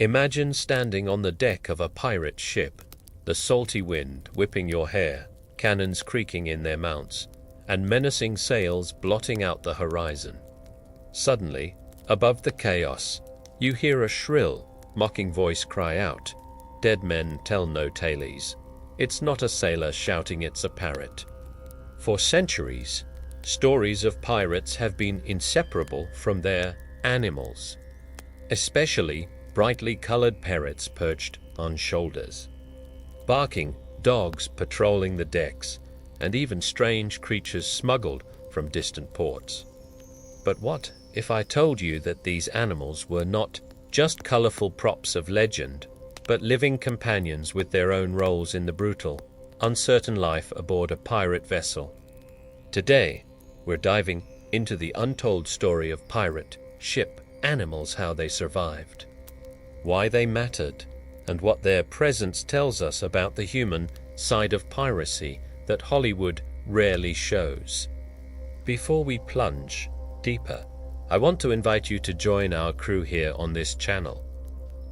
Imagine standing on the deck of a pirate ship, the salty wind whipping your hair, cannons creaking in their mounts, and menacing sails blotting out the horizon. Suddenly, above the chaos, you hear a shrill, mocking voice cry out, "Dead men tell no tales. It's not a sailor shouting, it's a parrot." For centuries, stories of pirates have been inseparable from their animals, especially brightly colored parrots perched on shoulders, barking dogs patrolling the decks, and even strange creatures smuggled from distant ports. But what if I told you that these animals were not just colorful props of legend, but living companions with their own roles in the brutal, uncertain life aboard a pirate vessel? Today, we're diving into the untold story of pirate ship animals, how they survived, why they mattered, and what their presence tells us about the human side of piracy that Hollywood rarely shows. Before we plunge deeper, I want to invite you to join our crew here on this channel.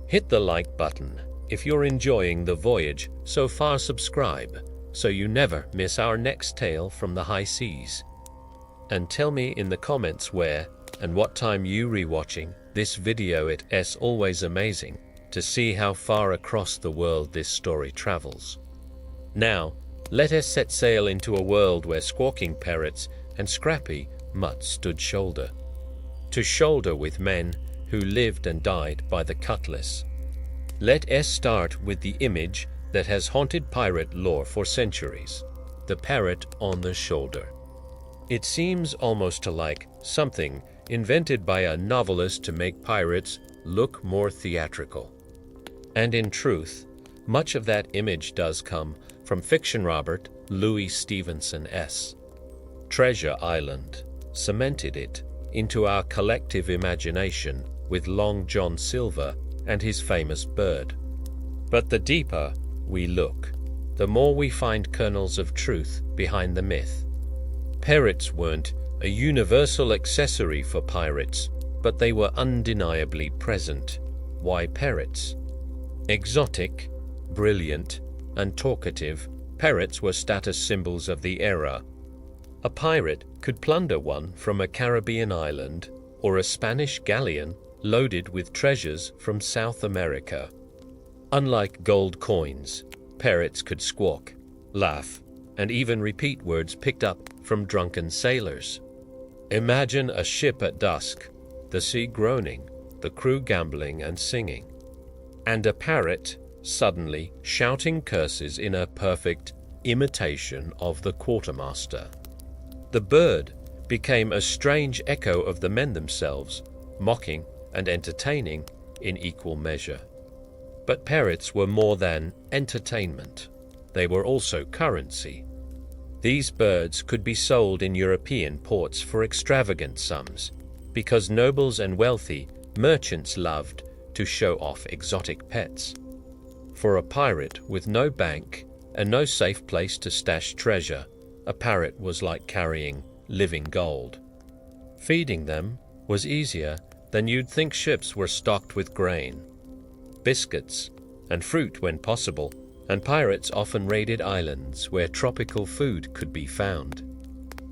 Hit the like button if you're enjoying the voyage so far. Subscribe so you never miss our next tale from the high seas. And tell me in the comments where and what time you rewatching this video. It's always amazing to see how far across the world this story travels. Now, let us set sail into a world where squawking parrots and scrappy mutts stood shoulder to shoulder with men who lived and died by the cutlass. Let us start with the image that has haunted pirate lore for centuries, the parrot on the shoulder. It seems almost like something invented by a novelist to make pirates look more theatrical. And in truth, much of that image does come from fiction. Robert Louis Stevenson's Treasure Island cemented it into our collective imagination with Long John Silver and his famous bird. But the deeper we look, the more we find kernels of truth behind the myth. Parrots weren't a universal accessory for pirates, but they were undeniably present. Why parrots? Exotic, brilliant, and talkative, parrots were status symbols of the era. A pirate could plunder one from a Caribbean island or a Spanish galleon loaded with treasures from South America. Unlike gold coins, parrots could squawk, laugh, and even repeat words picked up from drunken sailors. Imagine a ship at dusk, the sea groaning, the crew gambling and singing, and a parrot suddenly shouting curses in a perfect imitation of the quartermaster. The bird became a strange echo of the men themselves, mocking and entertaining in equal measure. But parrots were more than entertainment. They were also currency. These birds could be sold in European ports for extravagant sums, because nobles and wealthy merchants loved to show off exotic pets. For a pirate with no bank and no safe place to stash treasure, a parrot was like carrying living gold. Feeding them was easier than you'd think. Ships were stocked with grain, biscuits, and fruit when possible, and pirates often raided islands where tropical food could be found.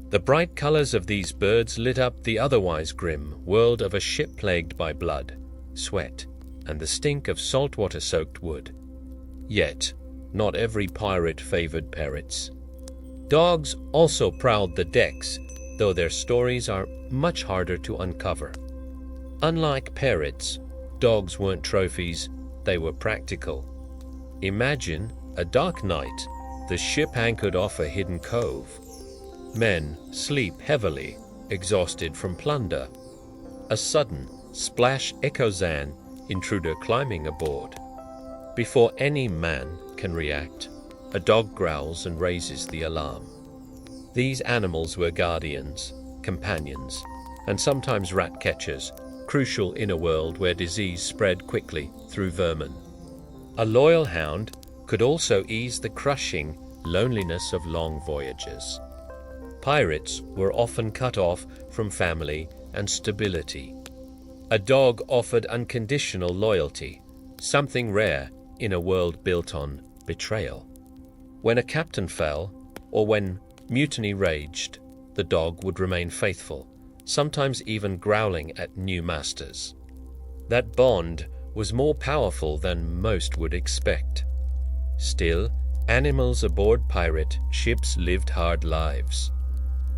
The bright colors of these birds lit up the otherwise grim world of a ship plagued by blood, sweat, and the stink of saltwater-soaked wood. Yet, not every pirate favored parrots. Dogs also prowled the decks, though their stories are much harder to uncover. Unlike parrots, dogs weren't trophies, they were practical. Imagine a dark night, the ship anchored off a hidden cove. Men sleep heavily, exhausted from plunder. A sudden splash echoes, an intruder climbing aboard. Before any man can react, a dog growls and raises the alarm. These animals were guardians, companions, and sometimes rat catchers, crucial in a world where disease spread quickly through vermin. A loyal hound could also ease the crushing loneliness of long voyages. Pirates were often cut off from family and stability. A dog offered unconditional loyalty, something rare in a world built on betrayal. When a captain fell, or when mutiny raged, the dog would remain faithful, sometimes even growling at new masters. That bond was more powerful than most would expect. Still, animals aboard pirate ships lived hard lives.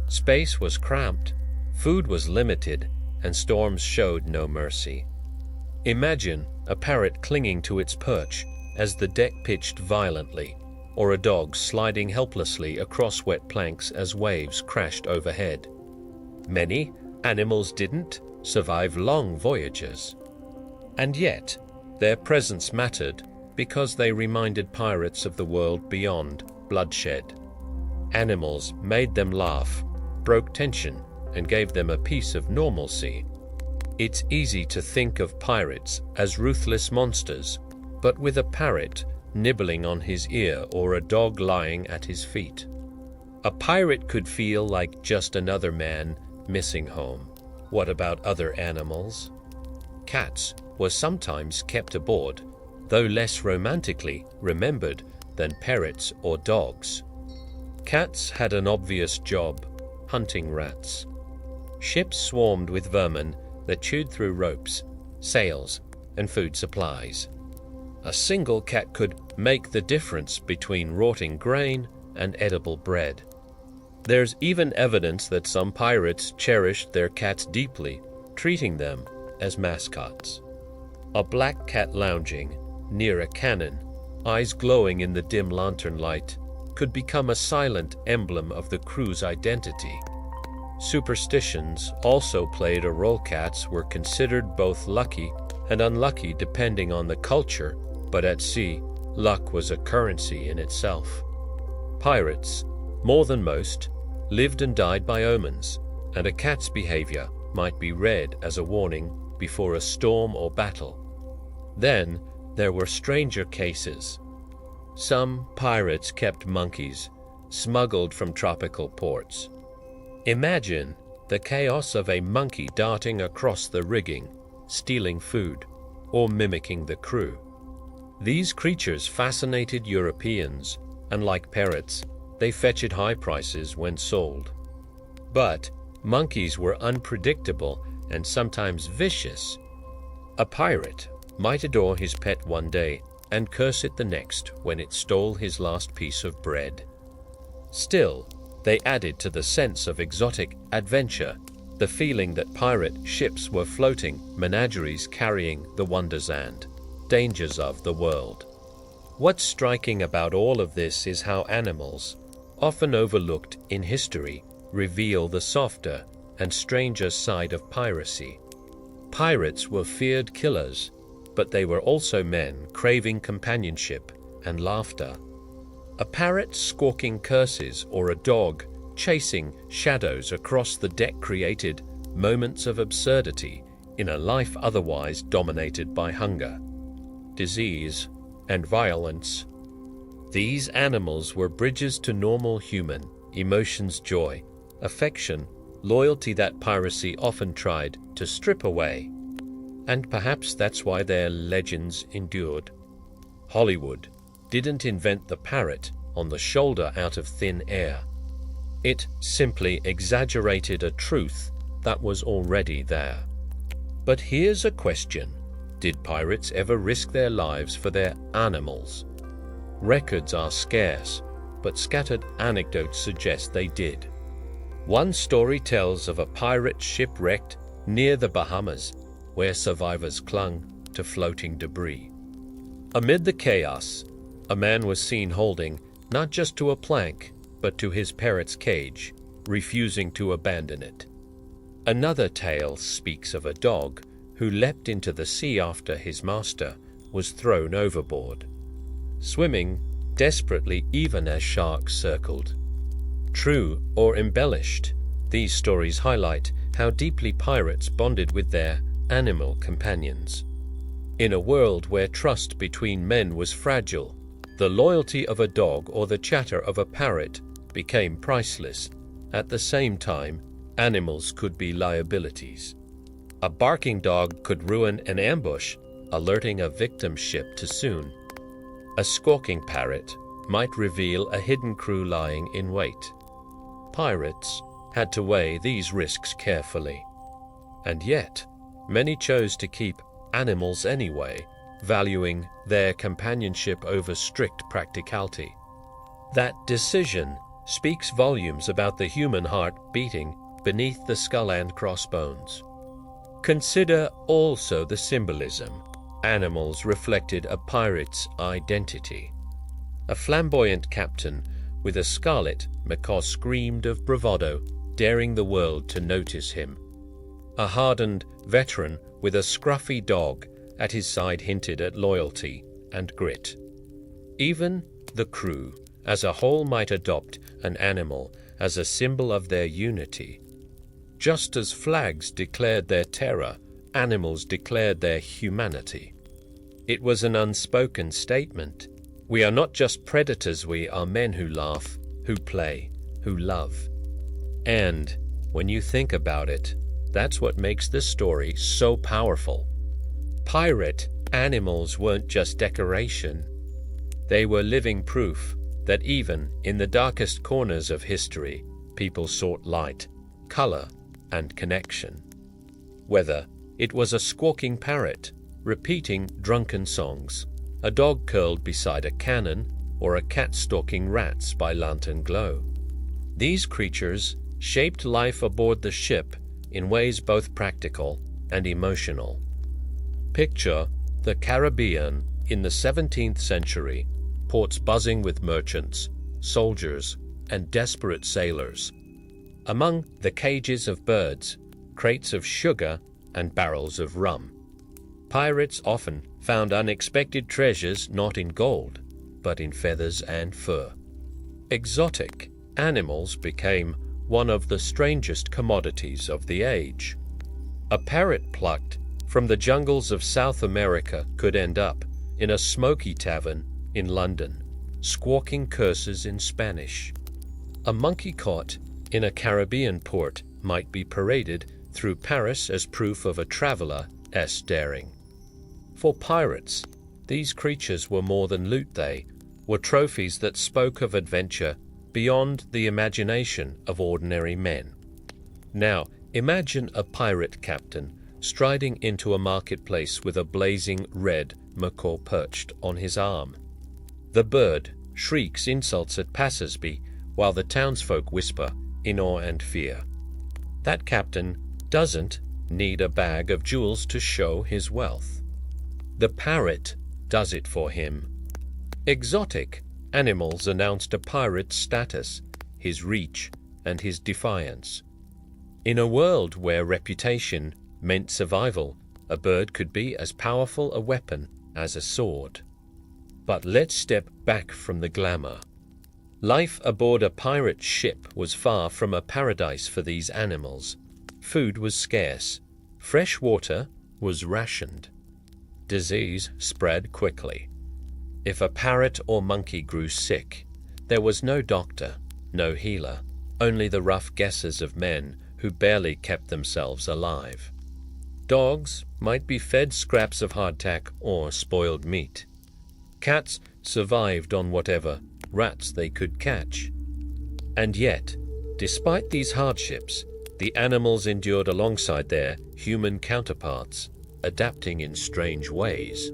Space was cramped, food was limited, and storms showed no mercy. Imagine a parrot clinging to its perch as the deck pitched violently, or a dog sliding helplessly across wet planks as waves crashed overhead. Many animals didn't survive long voyages. And yet, their presence mattered because they reminded pirates of the world beyond bloodshed. Animals made them laugh, broke tension, and gave them a piece of normalcy. It's easy to think of pirates as ruthless monsters, but with a parrot nibbling on his ear or a dog lying at his feet. A pirate could feel like just another man missing home. What about other animals? Cats were sometimes kept aboard, though less romantically remembered than parrots or dogs. Cats had an obvious job: hunting rats. Ships swarmed with vermin that chewed through ropes, sails, and food supplies. A single cat could make the difference between rotting grain and edible bread. There's even evidence that some pirates cherished their cats deeply, treating them as mascots. A black cat lounging near a cannon, eyes glowing in the dim lantern light, could become a silent emblem of the crew's identity. Superstitions also played a role. Cats were considered both lucky and unlucky depending on the culture, but at sea, luck was a currency in itself. Pirates, more than most, lived and died by omens, and a cat's behavior might be read as a warning before a storm or battle. Then there were stranger cases. Some pirates kept monkeys, smuggled from tropical ports. Imagine the chaos of a monkey darting across the rigging, stealing food, or mimicking the crew. These creatures fascinated Europeans, and like parrots, they fetched high prices when sold. But monkeys were unpredictable and sometimes vicious. A pirate might adore his pet one day and curse it the next when it stole his last piece of bread. Still, they added to the sense of exotic adventure, the feeling that pirate ships were floating menageries carrying the wonders and dangers of the world. What's striking about all of this is how animals, often overlooked in history, reveal the softer and stranger side of piracy. Pirates were feared killers, but they were also men craving companionship and laughter. A parrot squawking curses or a dog chasing shadows across the deck created moments of absurdity in a life otherwise dominated by hunger, disease, and violence. These animals were bridges to normal human emotions, joy, affection, loyalty that piracy often tried to strip away. And perhaps that's why their legends endured. Hollywood didn't invent the parrot on the shoulder out of thin air. It simply exaggerated a truth that was already there. But here's a question. Did pirates ever risk their lives for their animals? Records are scarce, but scattered anecdotes suggest they did. One story tells of a pirate shipwrecked near the Bahamas, where survivors clung to floating debris. Amid the chaos, a man was seen holding not just to a plank, but to his parrot's cage, refusing to abandon it. Another tale speaks of a dog who leapt into the sea after his master was thrown overboard, swimming desperately even as sharks circled. True or embellished, these stories highlight how deeply pirates bonded with their animal companions. In a world where trust between men was fragile, the loyalty of a dog or the chatter of a parrot became priceless. At the same time, animals could be liabilities. A barking dog could ruin an ambush, alerting a victim ship too soon. A squawking parrot might reveal a hidden crew lying in wait. Pirates had to weigh these risks carefully. And yet, many chose to keep animals anyway, valuing their companionship over strict practicality. That decision speaks volumes about the human heart beating beneath the skull and crossbones. Consider also the symbolism. Animals reflected a pirate's identity. A flamboyant captain with a scarlet macaw screamed of bravado, daring the world to notice him. A hardened veteran with a scruffy dog at his side hinted at loyalty and grit. Even the crew as a whole might adopt an animal as a symbol of their unity. Just as flags declared their terror, animals declared their humanity. It was an unspoken statement. We are not just predators, we are men who laugh, who play, who love. And when you think about it, that's what makes this story so powerful. Pirate animals weren't just decoration. They were living proof that even in the darkest corners of history, people sought light, color, and connection. Whether it was a squawking parrot repeating drunken songs, a dog curled beside a cannon, or a cat stalking rats by lantern glow. These creatures shaped life aboard the ship in ways both practical and emotional. Picture the Caribbean in the 17th century, ports buzzing with merchants, soldiers, and desperate sailors. Among the cages of birds, crates of sugar, and barrels of rum. Pirates often found unexpected treasures not in gold, but in feathers and fur. Exotic animals became one of the strangest commodities of the age. A parrot plucked from the jungles of South America could end up in a smoky tavern in London, squawking curses in Spanish. A monkey caught in a Caribbean port might be paraded through Paris as proof of a traveler's daring. For pirates, these creatures were more than loot. They were trophies that spoke of adventure beyond the imagination of ordinary men. Now, imagine a pirate captain striding into a marketplace with a blazing red macaw perched on his arm. The bird shrieks insults at passers-by while the townsfolk whisper in awe and fear. That captain doesn't need a bag of jewels to show his wealth. The parrot does it for him. Exotic animals announced a pirate's status, his reach, and his defiance. In a world where reputation meant survival, a bird could be as powerful a weapon as a sword. But let's step back from the glamour. Life aboard a pirate ship was far from a paradise for these animals. Food was scarce. Fresh water was rationed. Disease spread quickly. If a parrot or monkey grew sick, there was no doctor, no healer, only the rough guesses of men who barely kept themselves alive. Dogs might be fed scraps of hardtack or spoiled meat. Cats survived on whatever rats they could catch. And yet, despite these hardships, the animals endured alongside their human counterparts, adapting in strange ways.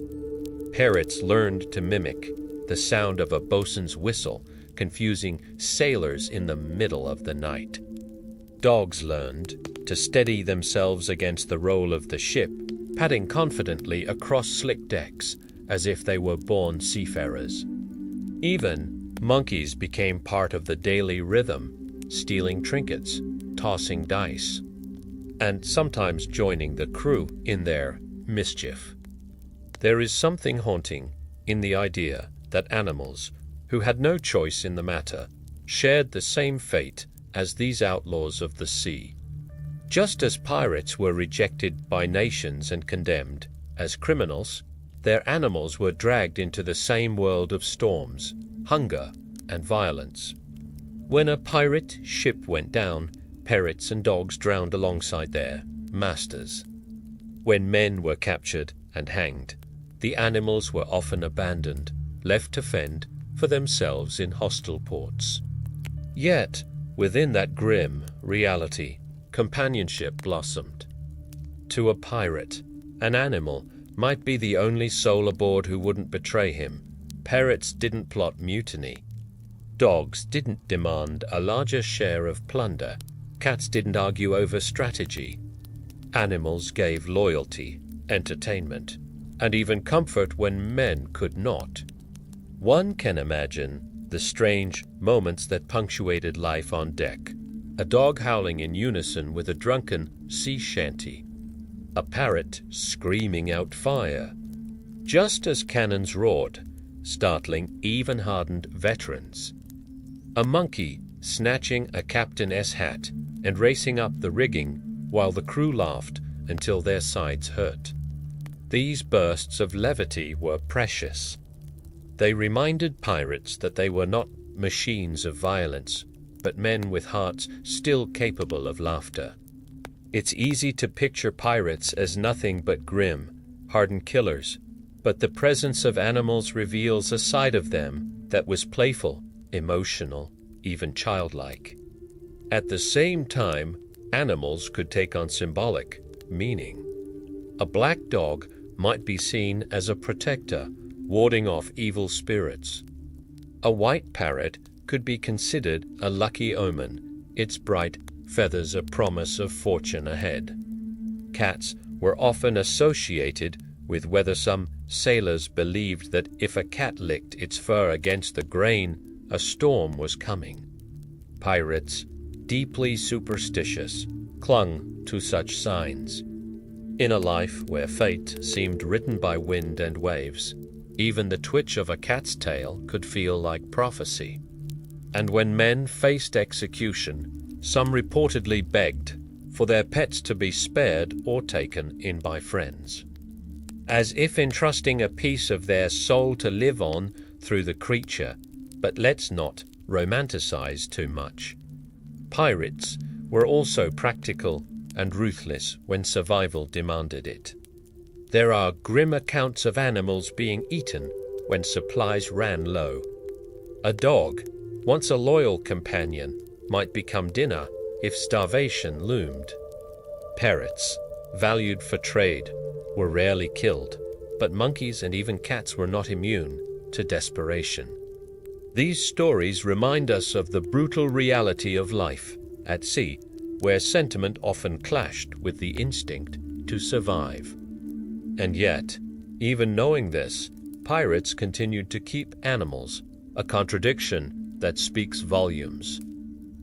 Parrots learned to mimic the sound of a bosun's whistle, confusing sailors in the middle of the night. Dogs learned to steady themselves against the roll of the ship, padding confidently across slick decks as if they were born seafarers. Even monkeys became part of the daily rhythm, stealing trinkets, tossing dice, and sometimes joining the crew in their mischief. There is something haunting in the idea that animals, who had no choice in the matter, shared the same fate as these outlaws of the sea. Just as pirates were rejected by nations and condemned as criminals, their animals were dragged into the same world of storms, hunger, and violence. When a pirate ship went down, parrots and dogs drowned alongside their masters. When men were captured and hanged, The animals were often abandoned, left to fend for themselves in hostile ports. Yet, within that grim reality, companionship blossomed. To a pirate, an animal might be the only soul aboard who wouldn't betray him. Parrots didn't plot mutiny. Dogs didn't demand a larger share of plunder. Cats didn't argue over strategy. Animals gave loyalty, entertainment, and even comfort when men could not. One can imagine the strange moments that punctuated life on deck. A dog howling in unison with a drunken sea shanty. A parrot screaming out fire. Just as cannons roared, startling even hardened veterans. A monkey snatching a captain's hat and racing up the rigging while the crew laughed until their sides hurt. These bursts of levity were precious. They reminded pirates that they were not machines of violence, but men with hearts still capable of laughter. It's easy to picture pirates as nothing but grim, hardened killers, but the presence of animals reveals a side of them that was playful, emotional, even childlike. At the same time, animals could take on symbolic meaning. A black dog might be seen as a protector, warding off evil spirits. A white parrot could be considered a lucky omen, its bright feathers a promise of fortune ahead. Cats were often associated with whether some sailors believed that if a cat licked its fur against the grain, a storm was coming. Pirates, deeply superstitious, clung to such signs. In a life where fate seemed written by wind and waves, even the twitch of a cat's tail could feel like prophecy. And when men faced execution, some reportedly begged for their pets to be spared or taken in by friends, as if entrusting a piece of their soul to live on through the creature. But let's not romanticize too much. Pirates were also practical and ruthless when survival demanded it. There are grim accounts of animals being eaten when supplies ran low. A dog, once a loyal companion, might become dinner if starvation loomed. Parrots, valued for trade, were rarely killed, but monkeys and even cats were not immune to desperation. These stories remind us of the brutal reality of life at sea, where sentiment often clashed with the instinct to survive. And yet, even knowing this, pirates continued to keep animals, a contradiction that speaks volumes.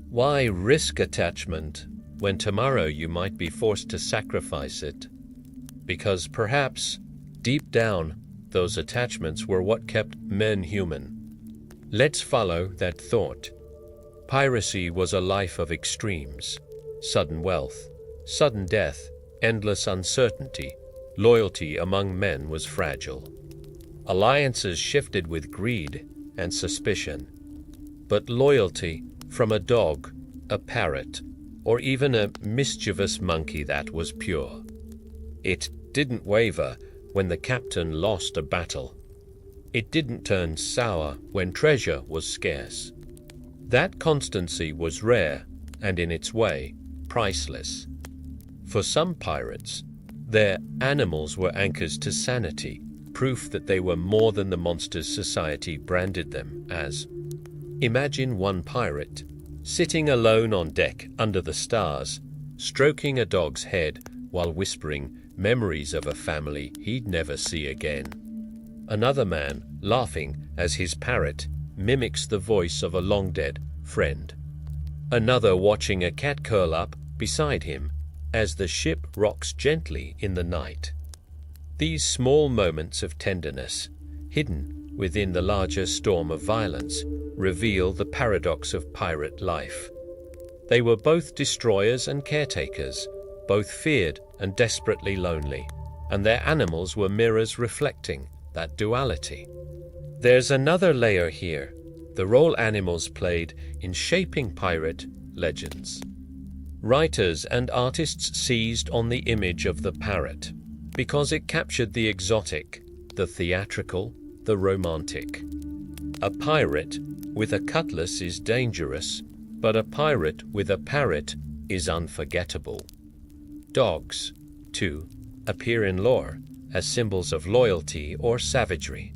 Why risk attachment when tomorrow you might be forced to sacrifice it? Because perhaps, deep down, those attachments were what kept men human. Let's follow that thought. Piracy was a life of extremes: sudden wealth, sudden death, endless uncertainty. Loyalty among men was fragile. Alliances shifted with greed and suspicion. But loyalty from a dog, a parrot, or even a mischievous monkey, that was pure. It didn't waver when the captain lost a battle. It didn't turn sour when treasure was scarce. That constancy was rare and, in its way, priceless. For some pirates, their animals were anchors to sanity, proof that they were more than the monsters society branded them as. Imagine one pirate, sitting alone on deck under the stars, stroking a dog's head while whispering memories of a family he'd never see again. Another man laughing as his parrot mimics the voice of a long-dead friend. Another watching a cat curl up beside him as the ship rocks gently in the night. These small moments of tenderness, hidden within the larger storm of violence, reveal the paradox of pirate life. They were both destroyers and caretakers, both feared and desperately lonely, and their animals were mirrors reflecting that duality. There's another layer here, the role animals played in shaping pirate legends. Writers and artists seized on the image of the parrot because it captured the exotic, the theatrical, the romantic. A pirate with a cutlass is dangerous, but a pirate with a parrot is unforgettable. Dogs, too, appear in lore as symbols of loyalty or savagery.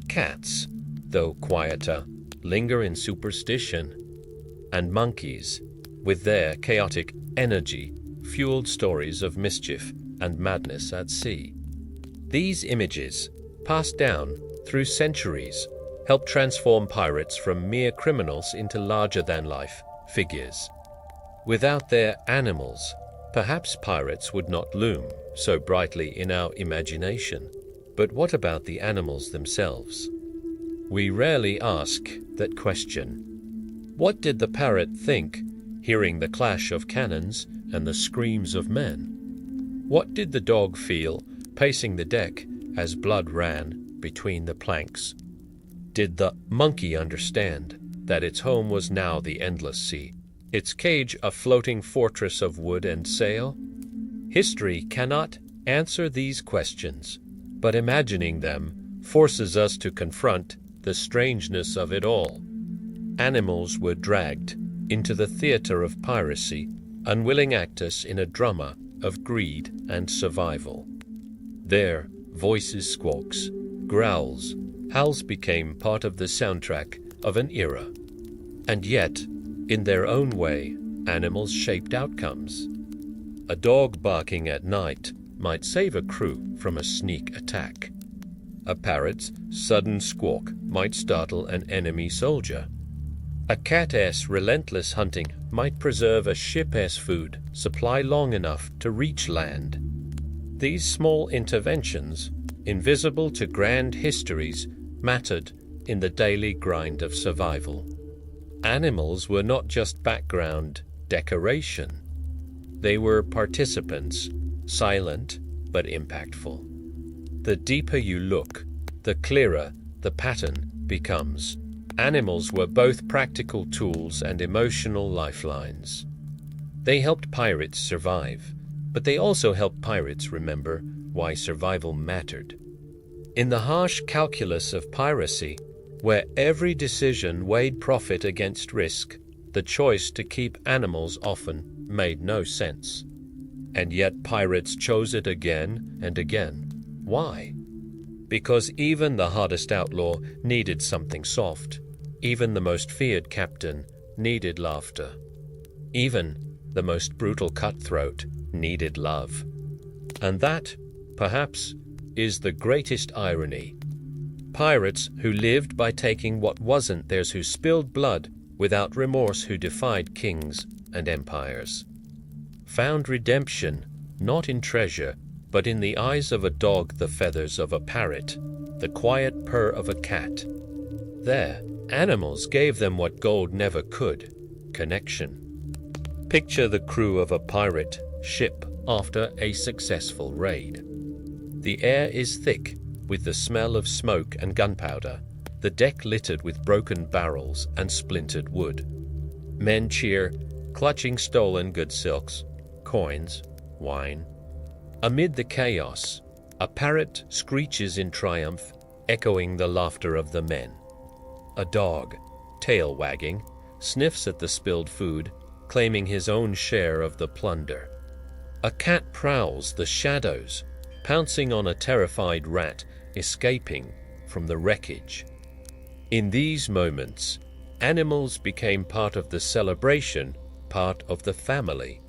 Cats, though quieter, linger in superstition. And monkeys, with their chaotic energy, fueled stories of mischief and madness at sea. These images, passed down through centuries, help transform pirates from mere criminals into larger-than-life figures. Without their animals, perhaps pirates would not loom so brightly in our imagination. But what about the animals themselves? We rarely ask that question. What did the parrot think, hearing the clash of cannons and the screams of men? What did the dog feel, pacing the deck as blood ran between the planks? Did the monkey understand that its home was now the endless sea, its cage a floating fortress of wood and sail? History cannot answer these questions, but imagining them forces us to confront the strangeness of it all. Animals were dragged into the theater of piracy, unwilling actors in a drama of greed and survival. Their voices, squawks, growls, howls became part of the soundtrack of an era. And yet, in their own way, animals shaped outcomes. A dog barking at night might save a crew from a sneak attack. A parrot's sudden squawk might startle an enemy soldier. A cat's relentless hunting might preserve a ship's food supply long enough to reach land. These small interventions, invisible to grand histories, mattered in the daily grind of survival. Animals were not just background decoration. They were participants, silent but impactful. The deeper you look, the clearer the pattern becomes. Animals were both practical tools and emotional lifelines. They helped pirates survive, but they also helped pirates remember why survival mattered. In the harsh calculus of piracy, where every decision weighed profit against risk, the choice to keep animals often made no sense. And yet pirates chose it again and again. Why? Because even the hardest outlaw needed something soft. Even the most feared captain needed laughter. Even the most brutal cutthroat needed love. And that, perhaps, is the greatest irony. Pirates who lived by taking what wasn't theirs, who spilled blood without remorse, who defied kings and empires, found redemption not in treasure, but in the eyes of a dog, the feathers of a parrot, the quiet purr of a cat. There, animals gave them what gold never could: connection. Picture the crew of a pirate ship after a successful raid. The air is thick with the smell of smoke and gunpowder, the deck littered with broken barrels and splintered wood. Men cheer, clutching stolen good silks, coins, wine. Amid the chaos, a parrot screeches in triumph, echoing the laughter of the men. A dog, tail wagging, sniffs at the spilled food, claiming his own share of the plunder. A cat prowls the shadows, pouncing on a terrified rat escaping from the wreckage. In these moments, animals became part of the celebration, part of the family.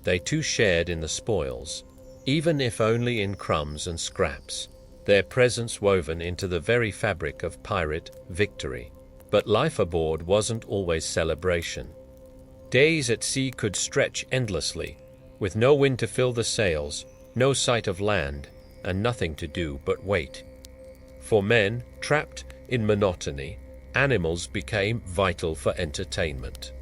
They too shared in the spoils, even if only in crumbs and scraps, their presence woven into the very fabric of pirate victory. But life aboard wasn't always celebration. Days at sea could stretch endlessly, with no wind to fill the sails, no sight of land, and nothing to do but wait. For men trapped in monotony, animals became vital for entertainment.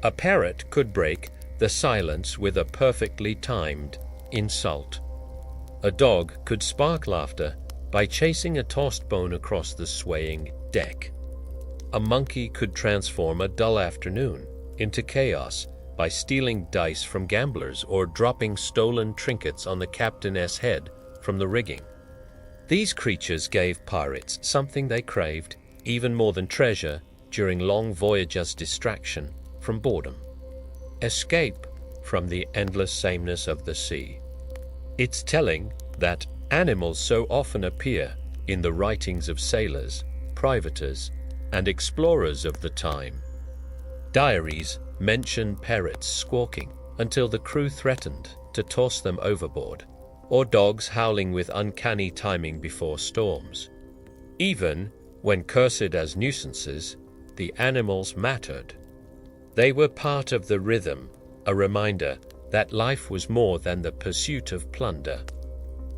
A parrot could break the silence with a perfectly timed insult. A dog could spark laughter by chasing a tossed bone across the swaying deck. A monkey could transform a dull afternoon into chaos by stealing dice from gamblers or dropping stolen trinkets on the captain's head from the rigging. These creatures gave pirates something they craved even more than treasure during long voyages' distraction from boredom: escape from the endless sameness of the sea. It's telling that animals so often appear in the writings of sailors, privateers, and explorers of the time. Diaries mention parrots squawking until the crew threatened to toss them overboard, or dogs howling with uncanny timing before storms. Even when cursed as nuisances, the animals mattered. They were part of the rhythm, a reminder that life was more than the pursuit of plunder.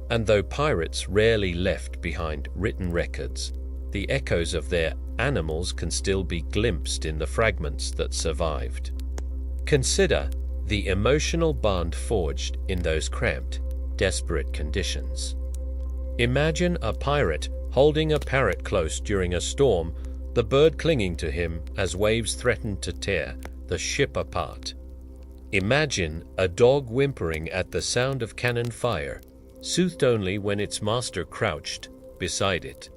And though pirates rarely left behind written records, the echoes of their animals can still be glimpsed in the fragments that survived. Consider the emotional bond forged in those cramped, desperate conditions. Imagine a pirate holding a parrot close during a storm, the bird clinging to him as waves threatened to tear the ship apart. Imagine a dog whimpering at the sound of cannon fire, soothed only when its master crouched beside it.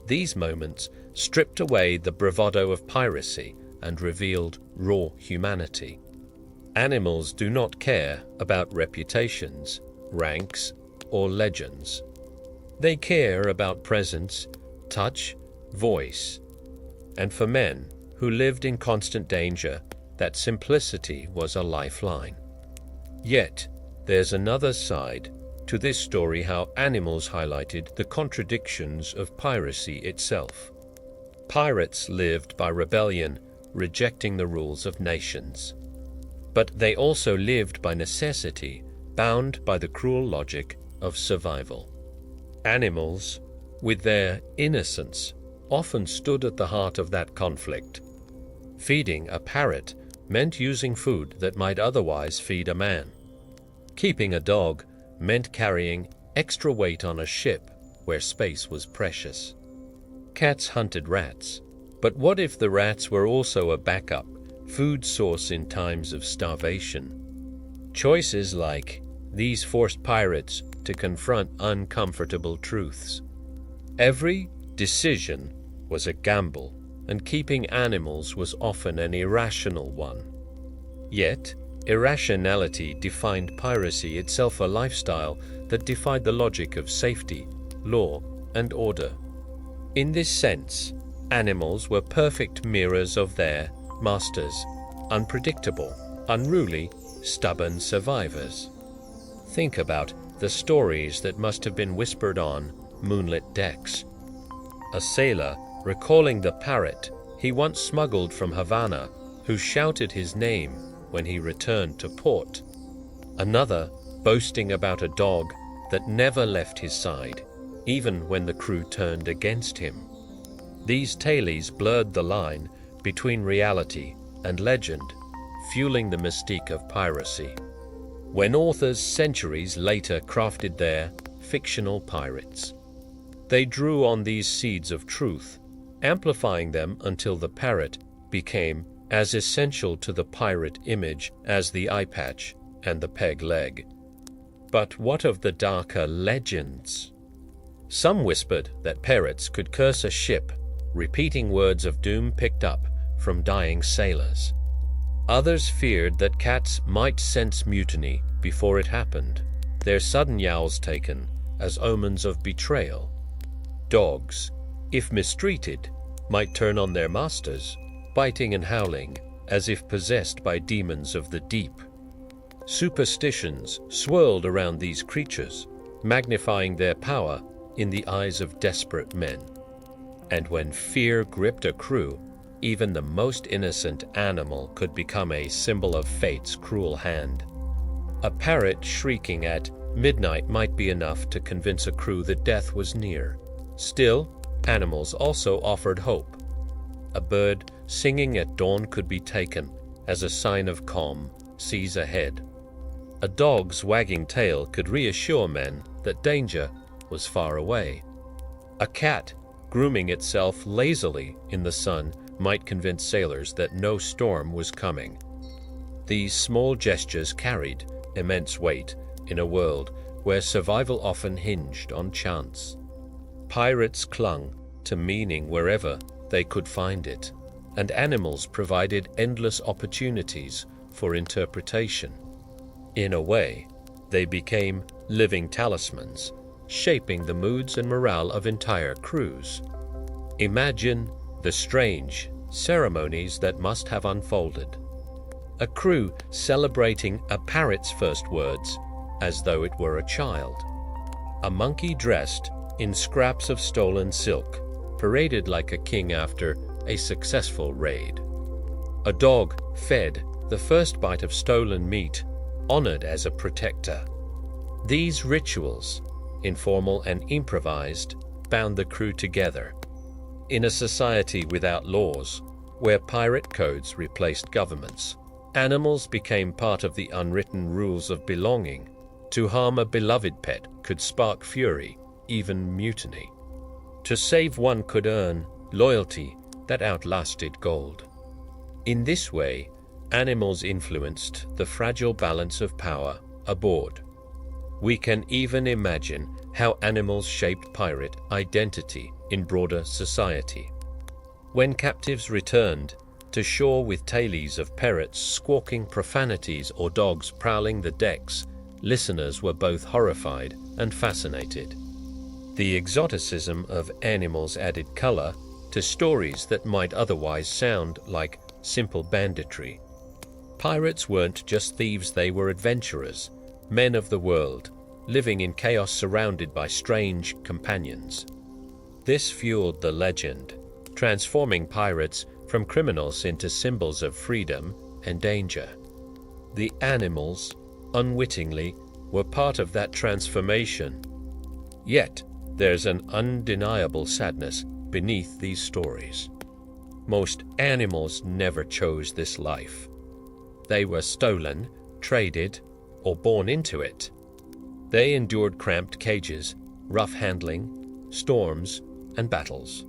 These moments stripped away the bravado of piracy and revealed raw humanity. Animals do not care about reputations, ranks, or legends. They care about presence, touch, voice. And for men who lived in constant danger, that simplicity was a lifeline. Yet, there's another side to this story: how animals highlighted the contradictions of piracy itself. Pirates lived by rebellion, rejecting the rules of nations. But they also lived by necessity, bound by the cruel logic of survival. Animals, with their innocence, often stood at the heart of that conflict. Feeding a parrot meant using food that might otherwise feed a man. Keeping a dog meant carrying extra weight on a ship where space was precious. Cats hunted rats, but what if the rats were also a backup food source in times of starvation? Choices like these forced pirates to confront uncomfortable truths. Every decision was a gamble, and keeping animals was often an irrational one. Yet, irrationality defined piracy itself, a lifestyle that defied the logic of safety, law, and order. In this sense, animals were perfect mirrors of their masters, unpredictable, unruly, stubborn survivors. Think about the stories that must have been whispered on moonlit decks. A sailor recalling the parrot he once smuggled from Havana, who shouted his name when he returned to port. Another boasting about a dog that never left his side, even when the crew turned against him. These tales blurred the line between reality and legend, fueling the mystique of piracy. When authors centuries later crafted their fictional pirates, they drew on these seeds of truth, amplifying them until the parrot became as essential to the pirate image as the eye patch and the peg leg. But what of the darker legends? Some whispered that parrots could curse a ship, repeating words of doom picked up from dying sailors. Others feared that cats might sense mutiny before it happened, their sudden yowls taken as omens of betrayal. Dogs, if mistreated, might turn on their masters, biting and howling as if possessed by demons of the deep. Superstitions swirled around these creatures, magnifying their power in the eyes of desperate men. And when fear gripped a crew, even the most innocent animal could become a symbol of fate's cruel hand. A parrot shrieking at midnight might be enough to convince a crew that death was near. Still, animals also offered hope. A bird singing at dawn could be taken as a sign of calm seas ahead. A dog's wagging tail could reassure men that danger was far away. A cat grooming itself lazily in the sun might convince sailors that no storm was coming. These small gestures carried immense weight in a world where survival often hinged on chance. Pirates clung to meaning wherever they could find it, and animals provided endless opportunities for interpretation. In a way, they became living talismans, shaping the moods and morale of entire crews. Imagine the strange ceremonies that must have unfolded. A crew celebrating a parrot's first words as though it were a child. A monkey dressed in scraps of stolen silk paraded like a king after a successful raid. A dog fed the first bite of stolen meat, honored as a protector. These rituals, informal and improvised, bound the crew together. In a society without laws, where pirate codes replaced governments, animals became part of the unwritten rules of belonging. To harm a beloved pet could spark fury, even mutiny. To save one could earn loyalty that outlasted gold. In this way, animals influenced the fragile balance of power aboard. We can even imagine how animals shaped pirate identity in broader society. When captives returned to shore with tales of parrots squawking profanities or dogs prowling the decks, listeners were both horrified and fascinated. The exoticism of animals added color to stories that might otherwise sound like simple banditry. Pirates weren't just thieves, they were adventurers, men of the world, living in chaos surrounded by strange companions. This fueled the legend, transforming pirates from criminals into symbols of freedom and danger. The animals, unwittingly, were part of that transformation. Yet, there's an undeniable sadness beneath these stories. Most animals never chose this life. They were stolen, traded, or born into it. They endured cramped cages, rough handling, storms, and battles.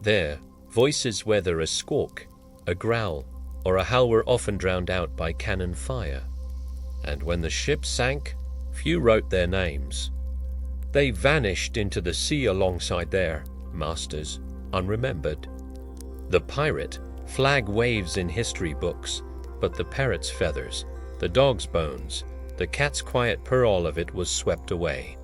Their voices, whether a squawk, a growl, or a howl, were often drowned out by cannon fire. And when the ship sank, few wrote their names. They vanished into the sea alongside their masters, unremembered. The pirate flag waves in history books, but the parrot's feathers, the dog's bones, the cat's quiet purr, all of it was swept away.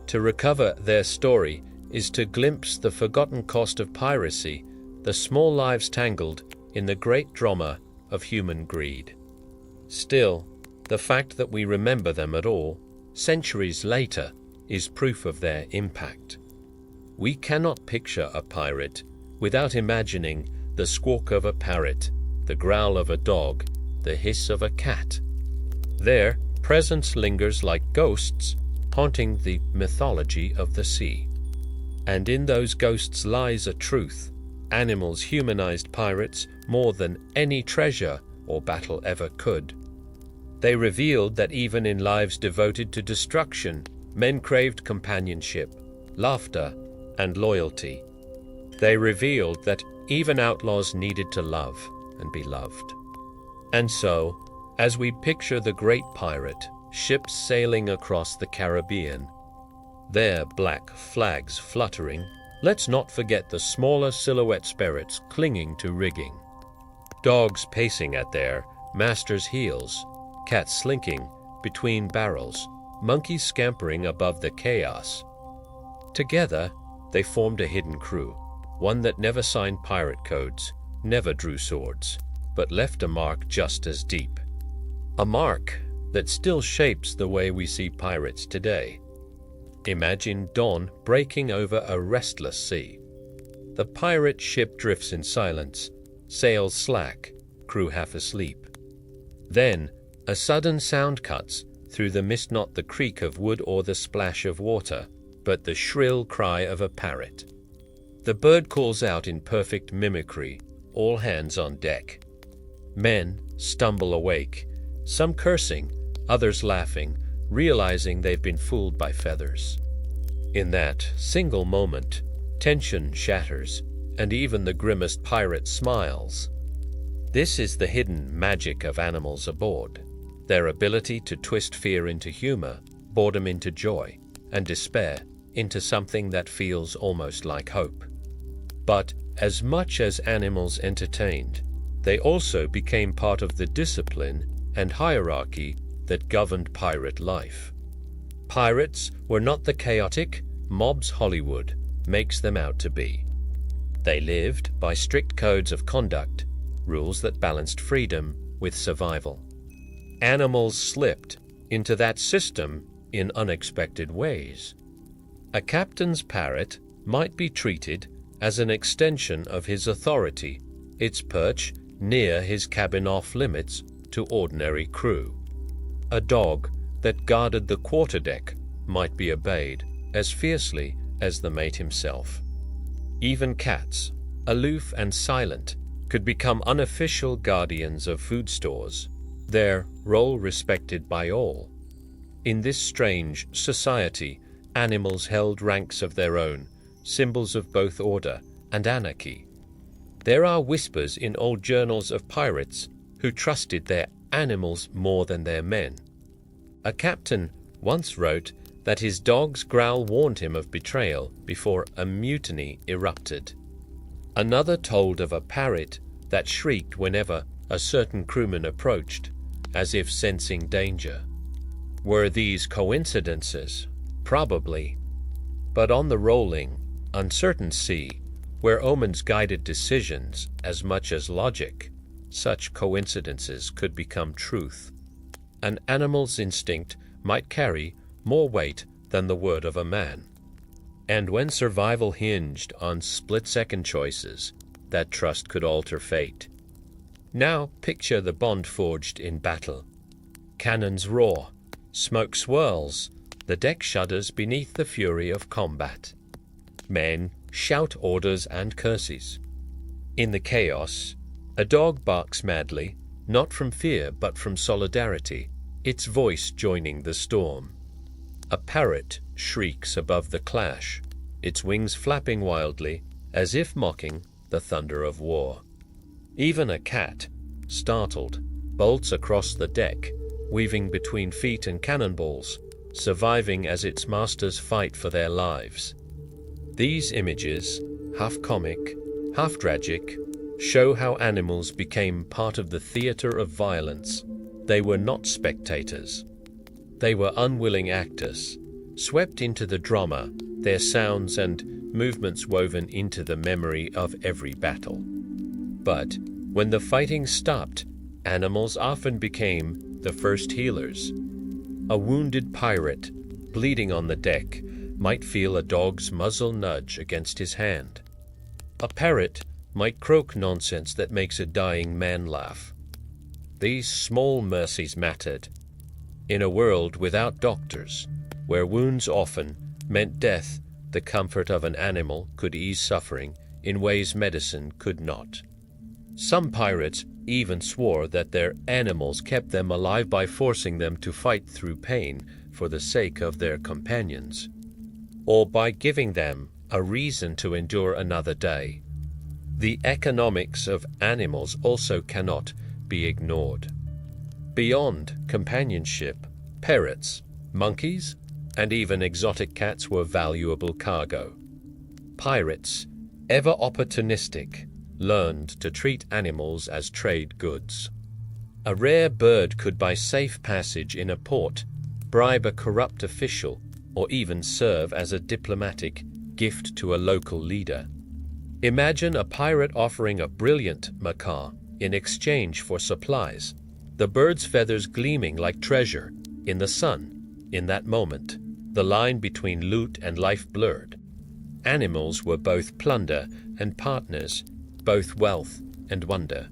To recover their story is to glimpse the forgotten cost of piracy, the small lives tangled in the great drama of human greed. Still, the fact that we remember them at all, centuries later, is proof of their impact. We cannot picture a pirate without imagining the squawk of a parrot, the growl of a dog, the hiss of a cat. Their presence lingers like ghosts, haunting the mythology of the sea. And in those ghosts lies a truth. Animals humanized pirates more than any treasure or battle ever could. They revealed that even in lives devoted to destruction, men craved companionship, laughter, and loyalty. They revealed that even outlaws needed to love and be loved. And so, as we picture the great pirate, ships sailing across the Caribbean, their black flags fluttering, let's not forget the smaller silhouette spirits clinging to rigging. Dogs pacing at their master's heels, cats slinking between barrels, monkeys scampering above the chaos. Together, they formed a hidden crew, one that never signed pirate codes, never drew swords, but left a mark just as deep. A mark that still shapes the way we see pirates today. Imagine dawn breaking over a restless sea. The pirate ship drifts in silence, sails slack, crew half asleep. Then, a sudden sound cuts through the mist, not the creak of wood or the splash of water, but the shrill cry of a parrot. The bird calls out in perfect mimicry, all hands on deck. Men stumble awake, some cursing, others laughing, realizing they've been fooled by feathers. In that single moment, tension shatters, and even the grimmest pirate smiles. This is the hidden magic of animals aboard. Their ability to twist fear into humor, boredom into joy, and despair into something that feels almost like hope. But as much as animals entertained, they also became part of the discipline and hierarchy that governed pirate life. Pirates were not the chaotic mobs Hollywood makes them out to be. They lived by strict codes of conduct, rules that balanced freedom with survival. Animals slipped into that system in unexpected ways. A captain's parrot might be treated as an extension of his authority, its perch near his cabin off limits to ordinary crew. A dog that guarded the quarterdeck might be obeyed as fiercely as the mate himself. Even cats, aloof and silent, could become unofficial guardians of food stores, their role respected by all. In this strange society, animals held ranks of their own, symbols of both order and anarchy. There are whispers in old journals of pirates who trusted their animals more than their men. A captain once wrote that his dog's growl warned him of betrayal before a mutiny erupted. Another told of a parrot that shrieked whenever a certain crewman approached, as if sensing danger. Were these coincidences? Probably. But on the rolling, uncertain sea, where omens guided decisions as much as logic, such coincidences could become truth. An animal's instinct might carry more weight than the word of a man. And when survival hinged on split-second choices, that trust could alter fate. Now picture the bond forged in battle. Cannons roar, smoke swirls, the deck shudders beneath the fury of combat. Men shout orders and curses. In the chaos, a dog barks madly, not from fear but from solidarity, its voice joining the storm. A parrot shrieks above the clash, its wings flapping wildly, as if mocking the thunder of war. Even a cat, startled, bolts across the deck, weaving between feet and cannonballs, surviving as its masters fight for their lives. These images, half comic, half tragic, show how animals became part of the theater of violence. They were not spectators. They were unwilling actors, swept into the drama, their sounds and movements woven into the memory of every battle. But when the fighting stopped, animals often became the first healers. A wounded pirate, bleeding on the deck, might feel a dog's muzzle nudge against his hand. A parrot might croak nonsense that makes a dying man laugh. These small mercies mattered. In a world without doctors, where wounds often meant death, the comfort of an animal could ease suffering in ways medicine could not. Some pirates even swore that their animals kept them alive by forcing them to fight through pain for the sake of their companions, or by giving them a reason to endure another day. The economics of animals also cannot be ignored. Beyond companionship, parrots, monkeys, and even exotic cats were valuable cargo. Pirates, ever opportunistic, learned to treat animals as trade goods. A rare bird could buy safe passage in a port, bribe a corrupt official, or even serve as a diplomatic gift to a local leader. Imagine a pirate offering a brilliant macaw in exchange for supplies, the bird's feathers gleaming like treasure in the sun. In that moment, the line between loot and life blurred. Animals were both plunder and partners, both wealth and wonder.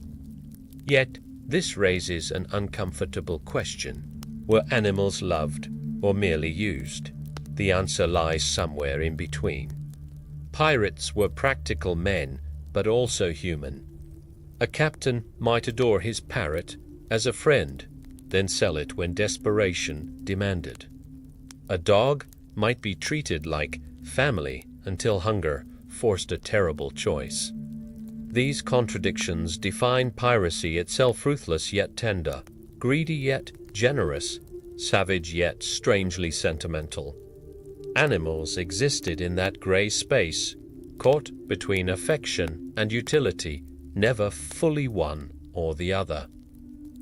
Yet, this raises an uncomfortable question. Were animals loved or merely used? The answer lies somewhere in between. Pirates were practical men, but also human. A captain might adore his parrot as a friend, then sell it when desperation demanded. A dog might be treated like family until hunger forced a terrible choice. These contradictions define piracy itself: ruthless yet tender, greedy yet generous, savage yet strangely sentimental. Animals existed in that grey space, caught between affection and utility, never fully one or the other.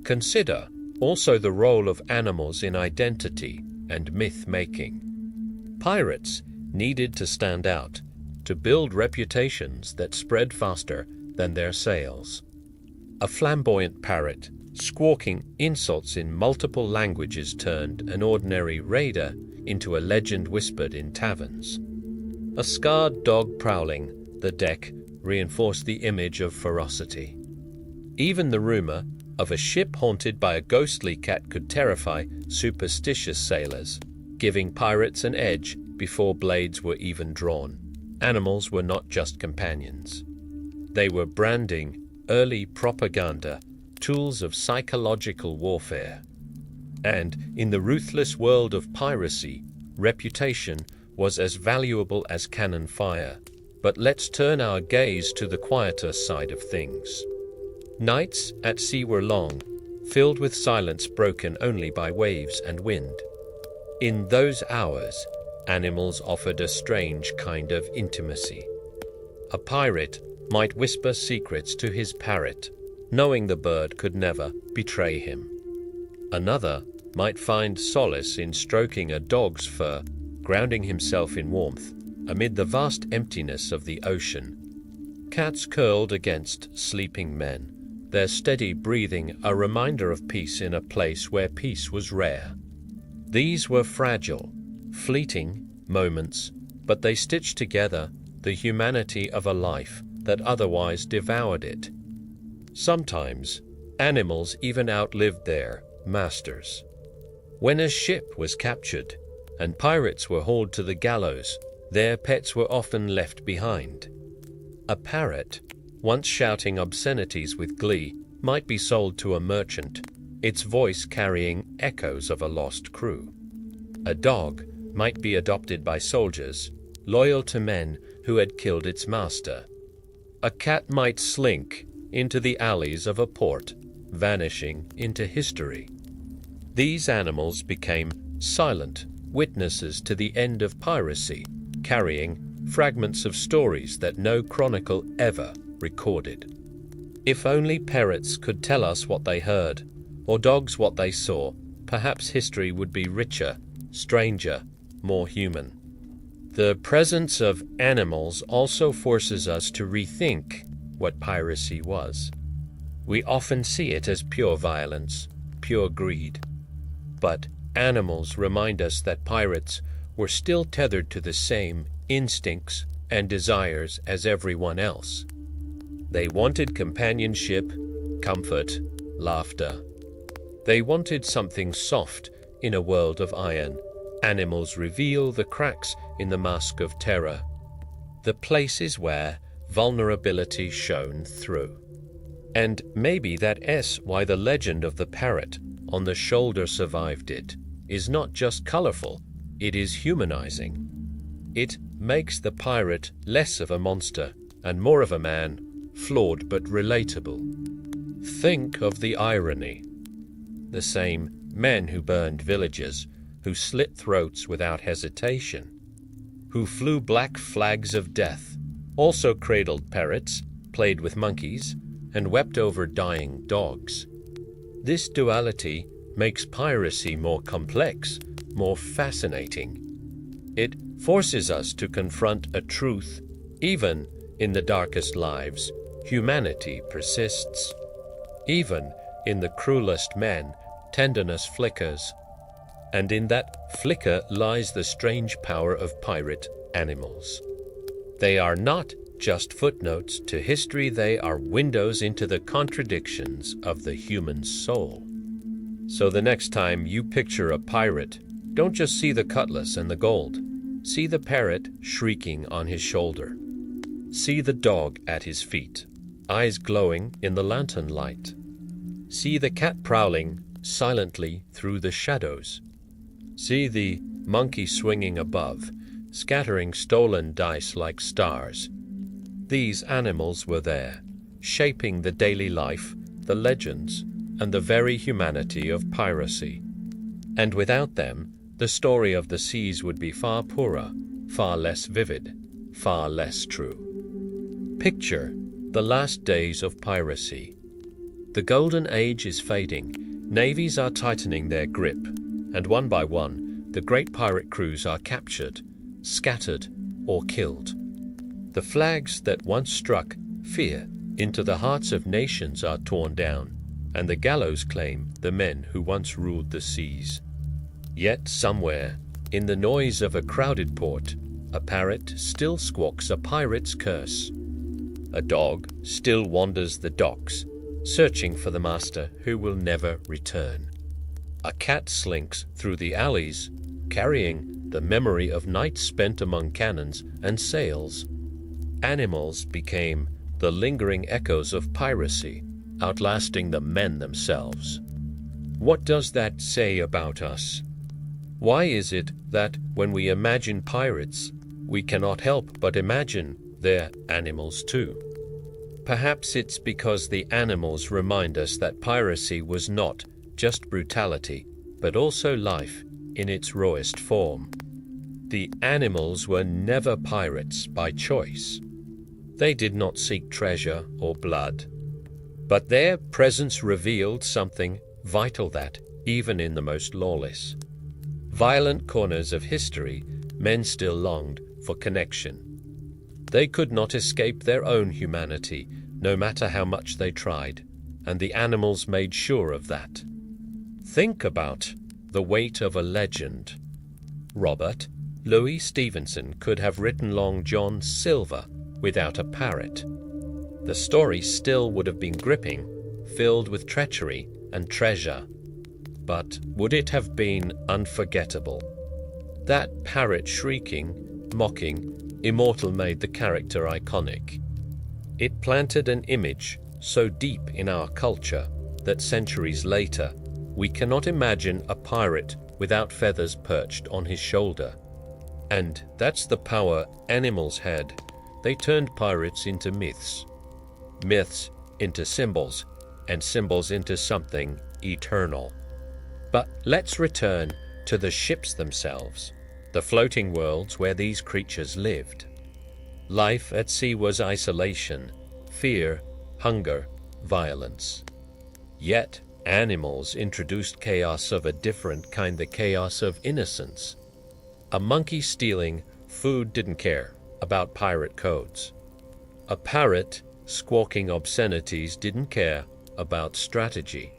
Consider also the role of animals in identity and myth-making. Pirates needed to stand out, to build reputations that spread faster than their sails. A flamboyant parrot, squawking insults in multiple languages, turned an ordinary raider into a legend whispered in taverns. A scarred dog prowling the deck reinforced the image of ferocity. Even the rumor of a ship haunted by a ghostly cat could terrify superstitious sailors, giving pirates an edge before blades were even drawn. Animals were not just companions. They were branding, early propaganda, tools of psychological warfare. And in the ruthless world of piracy, reputation was as valuable as cannon fire. But let's turn our gaze to the quieter side of things. Nights at sea were long, filled with silence broken only by waves and wind. In those hours, animals offered a strange kind of intimacy. A pirate might whisper secrets to his parrot, knowing the bird could never betray him. Another might find solace in stroking a dog's fur, grounding himself in warmth amid the vast emptiness of the ocean. Cats curled against sleeping men, their steady breathing a reminder of peace in a place where peace was rare. These were fragile, fleeting moments, but they stitched together the humanity of a life that otherwise devoured it. Sometimes, animals even outlived their masters. When a ship was captured and pirates were hauled to the gallows, their pets were often left behind. A parrot, once shouting obscenities with glee, might be sold to a merchant, its voice carrying echoes of a lost crew. A dog might be adopted by soldiers, loyal to men who had killed its master. A cat might slink into the alleys of a port, vanishing into history. These animals became silent witnesses to the end of piracy, carrying fragments of stories that no chronicle ever recorded. If only parrots could tell us what they heard, or dogs what they saw, perhaps history would be richer, stranger, more human. The presence of animals also forces us to rethink what piracy was. We often see it as pure violence, pure greed. But animals remind us that pirates were still tethered to the same instincts and desires as everyone else. They wanted companionship, comfort, laughter. They wanted something soft in a world of iron. Animals reveal the cracks in the mask of terror, the places where vulnerability shone through. And maybe that's why the legend of the parrot on the shoulder survived it is not just colorful, it is humanizing. It makes the pirate less of a monster and more of a man, flawed but relatable. Think of the irony. The same men who burned villages, who slit throats without hesitation, who flew black flags of death, also cradled parrots, played with monkeys, and wept over dying dogs. This duality makes piracy more complex, more fascinating. It forces us to confront a truth. Even in the darkest lives, humanity persists. Even in the cruelest men, tenderness flickers. And in that flicker lies the strange power of pirate animals. They are not just footnotes to history, they are windows into the contradictions of the human soul. So the next time you picture a pirate, don't just see the cutlass and the gold. See the parrot shrieking on his shoulder. See the dog at his feet, eyes glowing in the lantern light. See the cat prowling silently through the shadows. See the monkey swinging above, scattering stolen dice like stars. These animals were there, shaping the daily life, the legends, and the very humanity of piracy. And without them, the story of the seas would be far poorer, far less vivid, far less true. Picture the last days of piracy. The golden age is fading, navies are tightening their grip, and one by one, the great pirate crews are captured, scattered, or killed. The flags that once struck fear into the hearts of nations are torn down, and the gallows claim the men who once ruled the seas. Yet somewhere, in the noise of a crowded port, a parrot still squawks a pirate's curse. A dog still wanders the docks, searching for the master who will never return. A cat slinks through the alleys, carrying the memory of nights spent among cannons and sails. Animals became the lingering echoes of piracy, outlasting the men themselves. What does that say about us? Why is it that when we imagine pirates, we cannot help but imagine they're animals too? Perhaps it's because the animals remind us that piracy was not just brutality, but also life in its rawest form. The animals were never pirates by choice. They did not seek treasure or blood, but their presence revealed something vital that, even in the most lawless, violent corners of history, men still longed for connection. They could not escape their own humanity, no matter how much they tried, and the animals made sure of that. Think about the weight of a legend. Robert Louis Stevenson could have written Long John Silver without a parrot. The story still would have been gripping, filled with treachery and treasure. But would it have been unforgettable? That parrot shrieking, mocking, immortal made the character iconic. It planted an image so deep in our culture that centuries later, we cannot imagine a pirate without feathers perched on his shoulder. And that's the power animals had. They turned pirates into myths, myths into symbols, and symbols into something eternal. But let's return to the ships themselves, the floating worlds where these creatures lived. Life at sea was isolation, fear, hunger, violence. Yet animals introduced chaos of a different kind, the chaos of innocence. A monkey stealing food didn't care about pirate codes. A parrot squawking obscenities didn't care about strategy.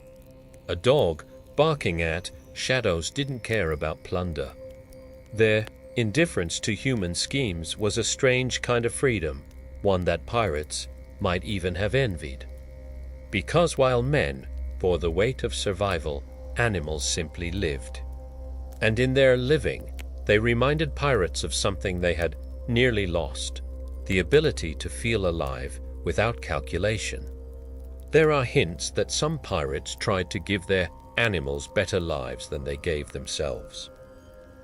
A dog barking at shadows didn't care about plunder. Their indifference to human schemes was a strange kind of freedom, one that pirates might even have envied. Because while men bore the weight of survival, animals simply lived. And in their living, they reminded pirates of something they had nearly lost, the ability to feel alive without calculation. There are hints that some pirates tried to give their animals better lives than they gave themselves.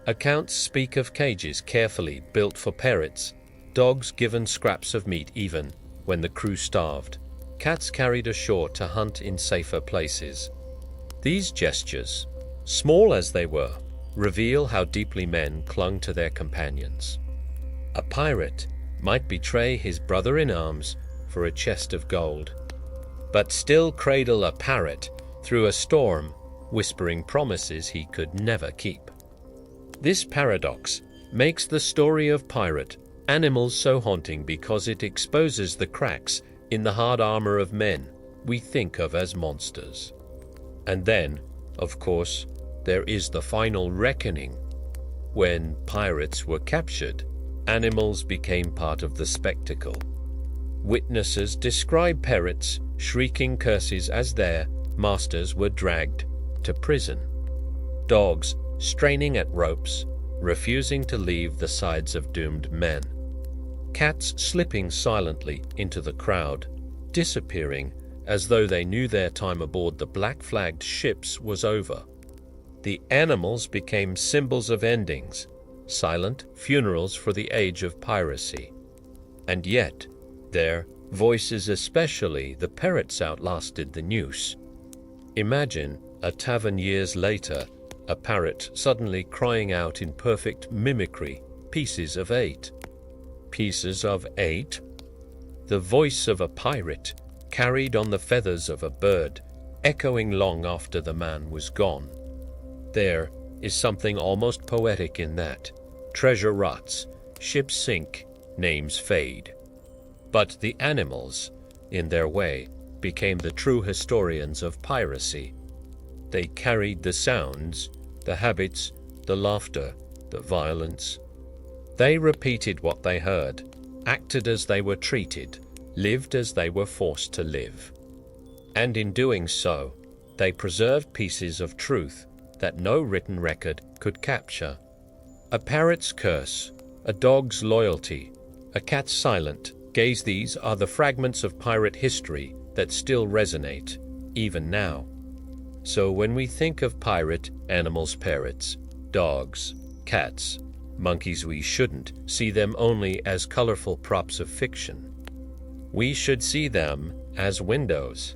Accounts speak of cages carefully built for parrots, dogs given scraps of meat even when the crew starved, cats carried ashore to hunt in safer places. These gestures, small as they were, reveal how deeply men clung to their companions. A pirate might betray his brother in arms for a chest of gold, but still cradle a parrot through a storm, whispering promises he could never keep. This paradox makes the story of pirate animals so haunting because it exposes the cracks in the hard armor of men we think of as monsters. And then, of course, there is the final reckoning. When pirates were captured, animals became part of the spectacle. Witnesses describe parrots shrieking curses as their masters were dragged to prison. Dogs straining at ropes, refusing to leave the sides of doomed men. Cats slipping silently into the crowd, disappearing as though they knew their time aboard the black-flagged ships was over. The animals became symbols of endings, silent funerals for the age of piracy. And yet, their voices, especially the parrots, outlasted the news. Imagine a tavern years later a parrot suddenly crying out in perfect mimicry, "Pieces of 8." Pieces of 8? The voice of a pirate, carried on the feathers of a bird, echoing long after the man was gone. There is something almost poetic in that. Treasure rots, ships sink, names fade. But the animals, in their way, became the true historians of piracy. They carried the sounds, the habits, the laughter, the violence. They repeated what they heard, acted as they were treated, lived as they were forced to live. And in doing so, they preserved pieces of truth that no written record could capture. A parrot's curse, a dog's loyalty, a cat's silent gaze, these are the fragments of pirate history that still resonate, even now. So when we think of pirate animals, parrots, dogs, cats, monkeys, we shouldn't see them only as colorful props of fiction. We should see them as windows.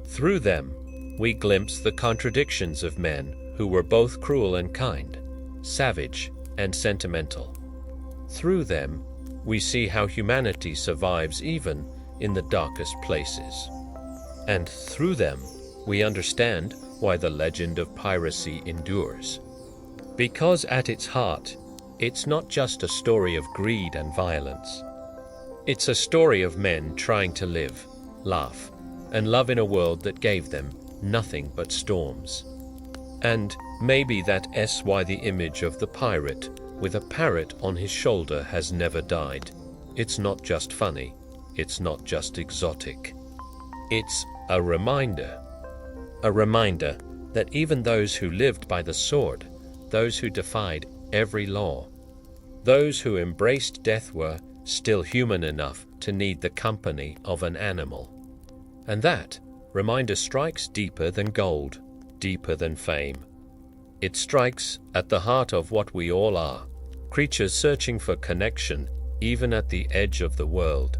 Through them, we glimpse the contradictions of men who were both cruel and kind, savage and sentimental. Through them, we see how humanity survives even in the darkest places. And through them, we understand why the legend of piracy endures. Because at its heart, it's not just a story of greed and violence. It's a story of men trying to live, laugh, and love in a world that gave them nothing but storms. And maybe that's why the image of the pirate with a parrot on his shoulder has never died. It's not just funny, it's not just exotic. It's a reminder that even those who lived by the sword, those who defied every law, those who embraced death were still human enough to need the company of an animal. And that reminder strikes deeper than gold, deeper than fame. It strikes at the heart of what we all are, creatures searching for connection even at the edge of the world.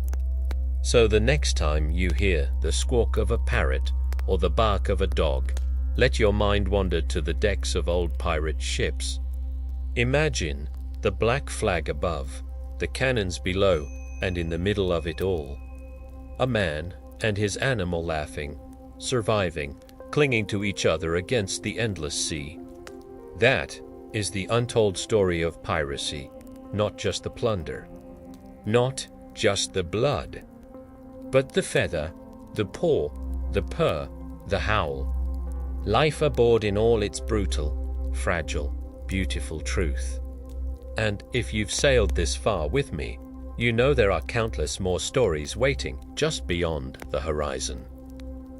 So the next time you hear the squawk of a parrot or the bark of a dog, let your mind wander to the decks of old pirate ships. Imagine the black flag above, the cannons below, and in the middle of it all, a man and his animal laughing, surviving, clinging to each other against the endless sea. That is the untold story of piracy, not just the plunder, not just the blood, but the feather, the paw, the purr, the howl. Life aboard in all its brutal, fragile, beautiful truth. And if you've sailed this far with me, you know there are countless more stories waiting just beyond the horizon.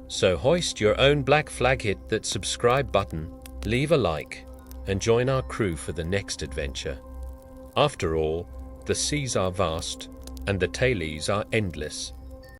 So hoist your own black flag, hit that subscribe button, leave a like, and join our crew for the next adventure. After all, the seas are vast, and the tailies are endless.